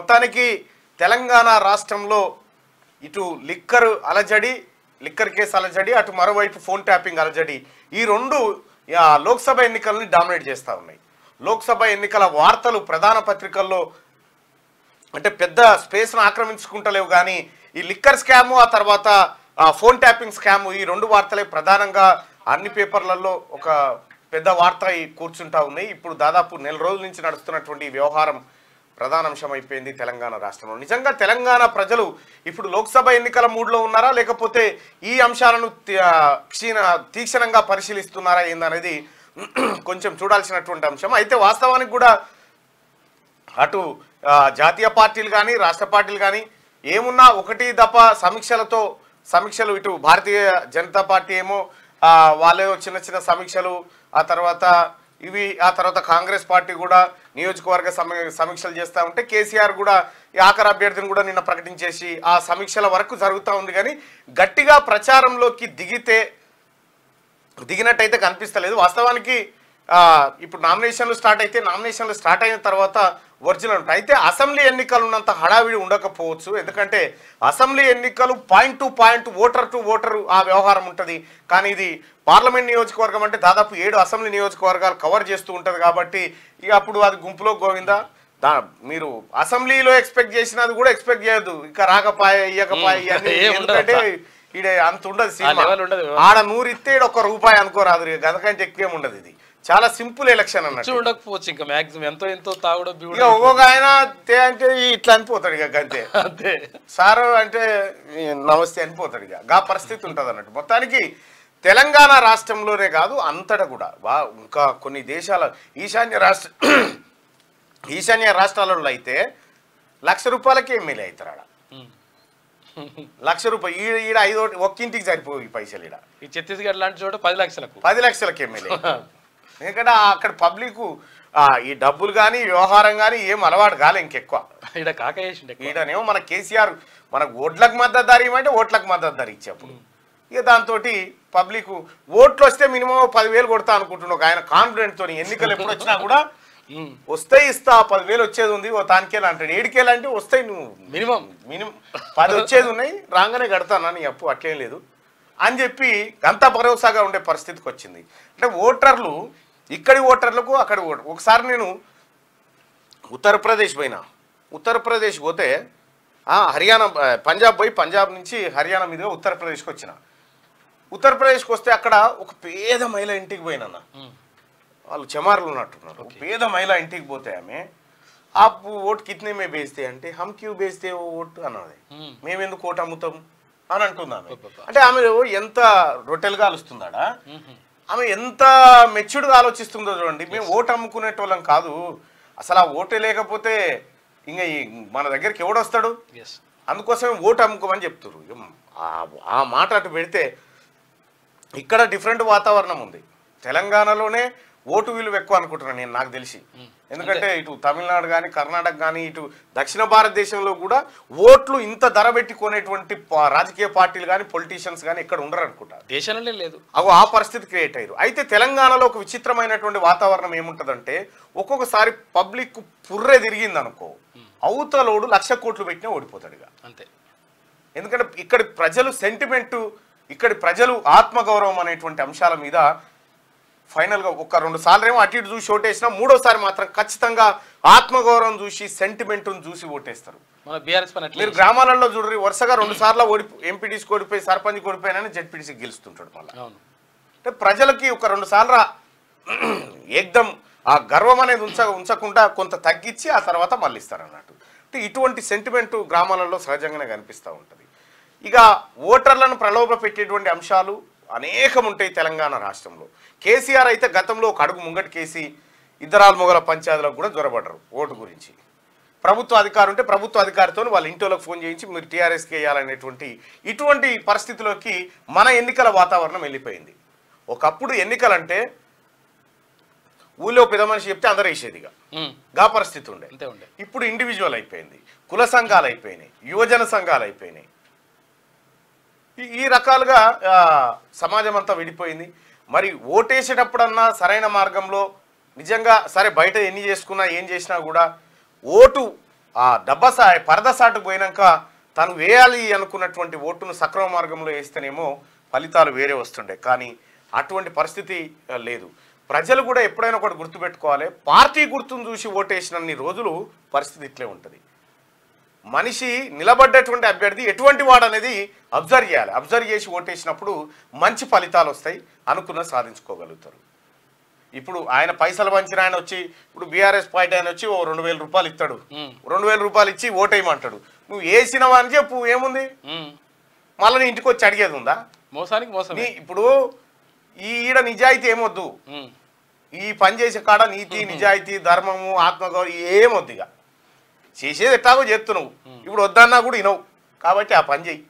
మొత్తానికి తెలంగాణ రాష్ట్రంలో ఇటు లిక్కర్ కేసు అలజడి, అటు మరోవైపు ఫోన్ ట్యాపింగ్ అలజడి, ఈ రెండు లోక్సభ ఎన్నికల్ని డామినేట్ చేస్తూ ఉన్నాయి. లోక్సభ ఎన్నికల వార్తలు ప్రధాన పత్రికల్లో అంటే పెద్ద స్పేస్ను ఆక్రమించుకుంటలేవు, కానీ ఈ లిక్కర్ స్కాము, ఆ తర్వాత ఫోన్ ట్యాపింగ్ స్కాము, ఈ రెండు వార్తలే ప్రధానంగా అన్ని పేపర్లలో ఒక పెద్ద వార్త కూర్చుంటా ఉన్నాయి. ఇప్పుడు దాదాపు నెల రోజుల నుంచి నడుస్తున్నటువంటి వ్యవహారం ప్రధాన అంశం అయిపోయింది తెలంగాణ రాష్ట్రంలో. నిజంగా తెలంగాణ ప్రజలు ఇప్పుడు లోక్సభ ఎన్నికల మూడ్లో ఉన్నారా, లేకపోతే ఈ అంశాలను తీక్షణంగా పరిశీలిస్తున్నారా ఏందనేది కొంచెం చూడాల్సినటువంటి అంశం. అయితే వాస్తవానికి కూడా అటు జాతీయ పార్టీలు కానీ రాష్ట్ర పార్టీలు కానీ ఏమున్నా ఒకటి దఫా సమీక్షలు ఇటు భారతీయ జనతా పార్టీ ఏమో వాళ్ళేదో చిన్న చిన్న సమీక్షలు, ఆ తర్వాత కాంగ్రెస్ పార్టీ కూడా నియోజకవర్గ సమీక్షలు చేస్తూ ఉంటే కేసీఆర్ కూడా ఈ ఆఖరి అభ్యర్థిని కూడా నిన్న ప్రకటించేసి ఆ సమీక్షల వరకు జరుగుతూ ఉంది. కానీ గట్టిగా ప్రచారంలోకి దిగినట్టయితే కనిపిస్తలేదు. వాస్తవానికి ఇప్పుడు నామినేషన్లు స్టార్ట్ అయిన తర్వాత ఒరిజినల్ ఉంటాయి. అయితే అసెంబ్లీ ఎన్నికలు ఉన్నంత హడావిడి ఉండకపోవచ్చు, ఎందుకంటే అసెంబ్లీ ఎన్నికలు point to point, voter to voter ఆ వ్యవహారం ఉంటుంది. కానీ ఇది పార్లమెంట్ నియోజకవర్గం అంటే దాదాపు 7 అసెంబ్లీ నియోజకవర్గాలు కవర్ చేస్తూ ఉంటుంది. కాబట్టి ఇక అప్పుడు అది గుంపులో గోవిందా, మీరు అసెంబ్లీలో ఎక్స్పెక్ట్ చేసినది కూడా ఎక్స్పెక్ట్ చేయొద్దు, ఇక ఇయ్యకపాయ ఎందుకంటే ఈడ అంత ఉండదు సినిమా. ఆడ 100 ఇస్తే ఈడ ₹1 అనుకోరాదు, గతకంటే ఎక్కువ ఉండదు. ఇది చాలా సింపుల్ ఎలక్షన్ అన్నట్టు ఉండకపోవచ్చు. ఇంకా మాక్సిమం ఎంతో తాగడం ఒక్కొక్క ఆయన అంటే ఇట్లా అనిపోతాడు, ఇక అంతే అంతే సారు అంటే నమస్తే అనిపోతాడు. ఇక పరిస్థితి ఉంటుంది అన్నట్టు. మొత్తానికి తెలంగాణ రాష్ట్రంలోనే కాదు అంతటా కూడా ఇంకా కొన్ని దేశాల ఈశాన్య రాష్ట్రాలలో అయితే ₹1,00,000 ఎమ్మెల్యే అవుతారు. ఆడ ₹1,00,000 ఈడ 5 ఒక్కింటికి సరిపోయి ఈ పైసలు. ఈడ ఈ ఛత్తీస్గఢ్ లాంటి చోట 10 లక్షలకు ఎమ్మెల్యే. ఎందుకంటే అక్కడ పబ్లిక్ ఈ డబ్బులు కానీ వ్యవహారం కానీ ఏం అలవాటు కాలే ఇంకెక్కువ. ఈడనేమో మన కేసీఆర్ మనకు ఓట్లకు మద్దతు ధర ఇవ్వమంటే ఓట్లకు మద్దతు ధర ఇచ్చేప్పుడు ఇక దాంతో పబ్లిక్ ఓట్లు వస్తే మినిమం 10,000 కొడతా అనుకుంటున్నాను ఒక ఆయన కాన్ఫిడెంట్ తోని. ఎన్నికలు ఎప్పుడు వచ్చినా కూడా వస్తే ఇస్తా, 10,000 వచ్చేది ఉంది, ఓ తానికేలా అంటాడు. 7,000 అంటే వస్తాయి, నువ్వు మినిమం 10 వచ్చేది ఉన్నాయి, రాగానే కడతానా నీ అప్పు, అట్లేం లేదు అని చెప్పి అంత భరోసాగా ఉండే పరిస్థితికి వచ్చింది. అంటే ఓటర్లు ఇక్కడి ఓటర్లకు అక్కడి ఒకసారి నేను ఉత్తరప్రదేశ్ పోతే హర్యానా పంజాబ్ నుంచి హర్యానా మీదుగా ఉత్తరప్రదేశ్కి వచ్చిన. ఉత్తరప్రదేశ్కి వస్తే అక్కడ ఒక పేద మహిళ ఇంటికి పోయినన్న, వాళ్ళు చమారులు ఉన్నట్టున్నారు. పేద మహిళ ఇంటికి పోతే ఆమె ఓటు కితనే మే బేస్తే అంటే హమ్ క్యూ బేస్తే ఓటు అన్నది, మేమెందుకు ఓటు అమ్ముతాం అని అంటున్నాను. అంటే ఆమె ఎంత రొట్టెలుగా ఆలోచిస్తుందాడా, ఆమె ఎంత మెచ్యూర్డ్గా ఆలోచిస్తుందో చూడండి. మేము ఓటు అమ్ముకునేటోళ్ళం కాదు, అసలు ఆ ఓటే లేకపోతే ఇంకా మన దగ్గరికి ఎవడొస్తాడు, అందుకోసమే ఓటు అమ్ముకోమని చెప్తున్నారు. ఆ మాట అటు పెడితే ఇక్కడ డిఫరెంట్ వాతావరణం ఉంది. తెలంగాణలోనే ఓటు విలువ ఎక్కువ అనుకుంటున్నాను నేను, నాకు తెలిసి. ఎందుకంటే ఇటు తమిళనాడు కానీ కర్ణాటక కానీ ఇటు దక్షిణ భారతదేశంలో కూడా ఓట్లు ఇంత ధర పెట్టి కొనేటువంటి రాజకీయ పార్టీలు కానీ పొలిటీషియన్స్ కానీ ఎక్కడ ఉండరు అనుకుంటా, దేశంలో లేదు. ఆ పరిస్థితి క్రియేట్ అయ్యారు. అయితే తెలంగాణలో ఒక విచిత్రమైనటువంటి వాతావరణం ఏముంటుందంటే ఒక్కొక్కసారి పబ్లిక్ పుర్రే తిరిగింది అనుకో, అవతలోడు 1,00,000 కోట్లు పెట్టినా ఓడిపోతాడు ఇక అంతే. ఎందుకంటే ఇక్కడి ప్రజలు సెంటిమెంటు, ఇక్కడి ప్రజలు ఆత్మగౌరవం అనేటువంటి అంశాల మీద ఫైనల్గా 1-2 సార్లు ఏమో అటు ఇటు చూసి ఓటేసినా, 3వసారి మాత్రం ఖచ్చితంగా ఆత్మగౌరవం చూసి సెంటిమెంటును చూసి ఓటేస్తారు. మీరు గ్రామాలలో చూడరు, వరుసగా 2 సార్లు ఎంపీటీసీకి ఓడిపోయి సర్పంచ్కి ఓడిపోయినా జెడ్పీటీసీకి గెలుస్తుంటాడు. మళ్ళీ అంటే ప్రజలకి 1-2 సార్లు ఏకదం ఆ గర్వం అనేది ఉంచకుండా కొంత తగ్గించి ఆ తర్వాత మళ్ళీ ఇస్తారు అన్నట్టు. అంటే ఇటువంటి సెంటిమెంటు గ్రామాలలో సహజంగానే కనిపిస్తూ ఉంటుంది. ఇక ఓటర్లను ప్రలోభ పెట్టేటువంటి అంశాలు అనేకం ఉంటాయి తెలంగాణ రాష్ట్రంలో. కేసీఆర్ అయితే గతంలో ఒక అడుగు ముంగటికేసి ఇద్దరాల మొగల పంచాయతీలకు కూడా జ్వరపడ్డారు ఓటు గురించి. ప్రభుత్వ అధికారం ఉంటే ప్రభుత్వ అధికారితో వాళ్ళ ఇంటిలోకి ఫోన్ చేయించి మీరు టీఆర్ఎస్కి వేయాలనేటువంటి ఇటువంటి పరిస్థితిలోకి మన ఎన్నికల వాతావరణం వెళ్ళిపోయింది. ఒకప్పుడు ఎన్నికలంటే ఊళ్ళో పెద్ద మనిషి చెప్తే అందరూ వేసేదిగా గా పరిస్థితి ఉండే. ఇప్పుడు ఇండివిజువల్ అయిపోయింది, కుల సంఘాలు అయిపోయినాయి, యువజన సంఘాలు అయిపోయినాయి. ఈ రకాలుగా సమాజం అంతా విడిపోయింది. మరి ఓటేసేటప్పుడన్నా సరైన మార్గంలో నిజంగా సరే బయట ఎన్ని చేసుకున్నా ఏం చేసినా కూడా ఓటు ఆ డబ్బసాయ పరదసాటుకు పోయినాక తను వేయాలి అనుకున్నటువంటి ఓటును సక్రమ మార్గంలో వేస్తేనేమో ఫలితాలు వేరే వస్తుండే. కానీ అటువంటి పరిస్థితి లేదు. ప్రజలు కూడా ఎప్పుడైనా ఒకటి గుర్తుపెట్టుకోవాలి, పార్టీ గుర్తును చూసి ఓటేసినన్ని రోజులు పరిస్థితి ఇట్లే ఉంటుంది. మనిషి నిలబడ్డటువంటి అభ్యర్థి ఎటువంటి వాడు అనేది అబ్జర్వ్ చేయాలి. అబ్జర్వ్ చేసి ఓటేసినప్పుడు మంచి ఫలితాలు వస్తాయి, అనుకున్న సాధించుకోగలుగుతారు. ఇప్పుడు ఆయన పైసలు పంచిన ఆయన వచ్చి, ఇప్పుడు బీఆర్ఎస్ పార్టీ ఆయన వచ్చి ఓ 2,000 రూపాయలు ఇస్తాడు, 2,000 రూపాయలు ఇచ్చి ఓటేయమంటాడు. నువ్వు వేసినవా అని చెప్పు, ఏముంది మళ్ళీ నీ ఇంటికి వచ్చి అడిగేది ఉందా? మోసానికి మోసం. ఇప్పుడు ఈడ నిజాయితీ ఏమొద్దు, ఈ పని చేసే కాడ నీతి నిజాయితీ ధర్మము ఆత్మగౌరవం ఏమొద్దు. ఇక చేసేది ఎట్లాగో చేస్తున్నావు, ఇప్పుడు వద్దన్నా కూడా వినవు, కాబట్టి ఆ పని చెయ్యి.